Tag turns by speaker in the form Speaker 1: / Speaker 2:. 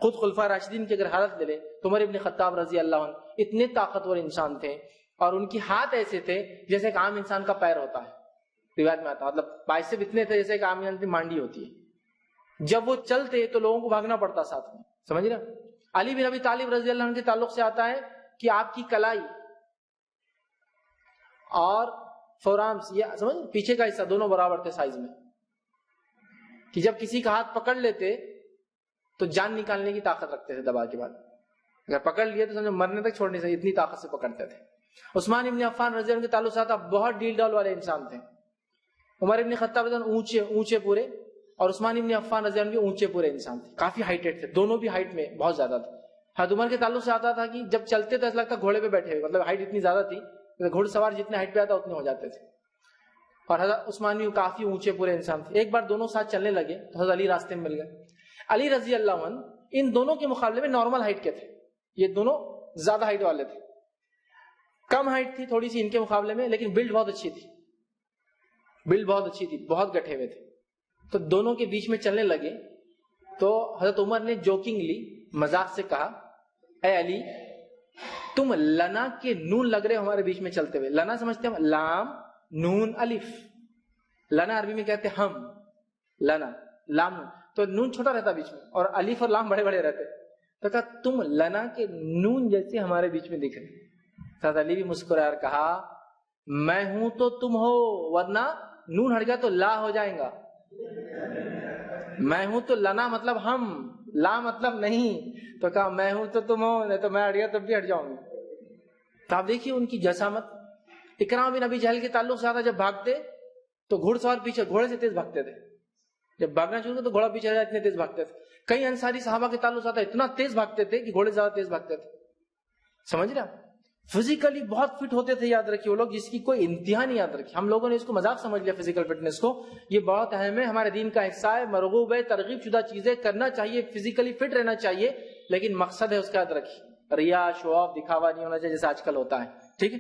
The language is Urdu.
Speaker 1: خود خلفاء راشدین کی اگر حالت لے لیں تو عمر ابن خطاب رضی اللہ عنہ اتنے طاقتور انسان تھے اور ان کی ہاتھ ایسے تھے جیسے ایک عام انسان کا پیر ہوتا ہے، روایت میں آتا ہے، مطلب بائسپ اتنے تھے جیسے ایک عام انسان کی مانڈی ہوتی ہے. جب وہ چلتے تو لوگوں کو بھاگنا پڑتا ساتھ میں، سمجھ رہے؟ علی بن ابی طالب رضی اللہ عنہ کے تعلق سے آتا ہے کہ آپ کی کلائی اور فورامس، یہ سمجھ پیچھے کا حصہ دونوں برابر تھے سائز میں، کہ جب کسی کا ہاتھ پکڑ لیتے تو جان نکالنے کی طاقت رکھتے تھے دبا کے بعد، اگر پکڑ لیے تو سمجھو مرنے تک چھوڑنے سے اتنی طاقت سے پکڑتے تھے. عثمان ابن عفان رضی اللہ عنہ کے تعلق سے آتا بہت ڈیل ڈال والے انسان تھے. عمر ابن خطاب رضی اللہ عنہ اونچے پورے اور عثمان ابن عفان رضی اللہ عنہ اونچے پورے انسان تھے، کافی ہائٹڈ تھے، دونوں بھی ہائٹ میں بہت زیادہ تھے. حضرت عمر کے تعلق سے آتا تھا کہ جب چلتے تو ایسا لگتا گھوڑے پہ بیٹھے ہوئے، مطلب ہائٹ اتنی زیادہ تھی، گھوڑ سوار جتنے ہائٹ پہ آتا اتنے ہو جاتے تھے. اور حضرت عثمان بھی کافی اونچے پورے انسان تھے. ایک بار دونوں ساتھ چلنے لگے تو حضرت علی راستے میں مل گئے. علی رضی اللہ عنہ ان دونوں کے مقابلے میں نارمل ہائٹ کے تھے، یہ دونوں زیادہ ہائٹ والے تھے، کم ہائٹ تھی تھوڑی سی ان کے مقابلے میں، لیکن بلڈ بہت اچھی تھی، بہت گٹھے ہوئے تھے. تو دونوں کے بیچ میں چلنے لگے تو حضرت عمر نے جوکنگلی مذاق سے کہا، اے علی تم لنا کے نون لگ رہے ہو ہمارے بیچ میں چلتے ہوئے. لنا سمجھتے ہیں لام نون الف، لنا عربی میں کہتے ہیں ہم، لنا لام نون، تو نون چھوٹا رہتا بیچ میں اور الف اور لام بڑے بڑے رہتے. تو کہا تم لنا کے نون جیسے ہمارے بیچ میں دکھ رہے. حضرت علی بھی مسکرایا اور کہا میں ہوں تو تم ہو، ورنہ نون ہٹ گیا تو لا ہو جائیں گا. میں ہوں تو لنا مطلب ہم، لا مطلب نہیں. تو کہا میں ہوں تو تم ہو، نہیں تو میں ہٹ گیا تب بھی ہٹ جاؤں گی. تو آپ دیکھیے ان کی جسامت. اکرام بن ابی جہل کے تعلق سے آتا جب بھاگتے تو گھڑ سوار پیچھے گھوڑے سے تیز بھاگتے تھے، جب بھاگنا شروع تو گھوڑا پیچھے اتنے تیز بھاگتے تھے. کئی انصاری صحابہ کے تعلق سے آتا اتنا تیز بھاگتے تھے کہ گھوڑے زیادہ تیز بھاگتے تھے. سمجھ رہے آپ؟ فزیکلی بہت فٹ ہوتے تھے، یاد رکھیے وہ لوگ جس کی کوئی انتہا نہیں یاد رکھی. ہم لوگوں نے اس کو مذاق سمجھ لیا فزیکل فٹنس کو، یہ بہت اہم ہے، ہمارے دین کا حصہ ہے، مرغوب ہے، ترغیب شدہ چیزیں کرنا چاہیے، فزیکلی فٹ رہنا چاہیے، لیکن مقصد ہے اس کا یاد رکھیے، ریا شو آف دکھاوا نہیں ہونا چاہیے جیسے آج کل ہوتا ہے. ٹھیک ہے.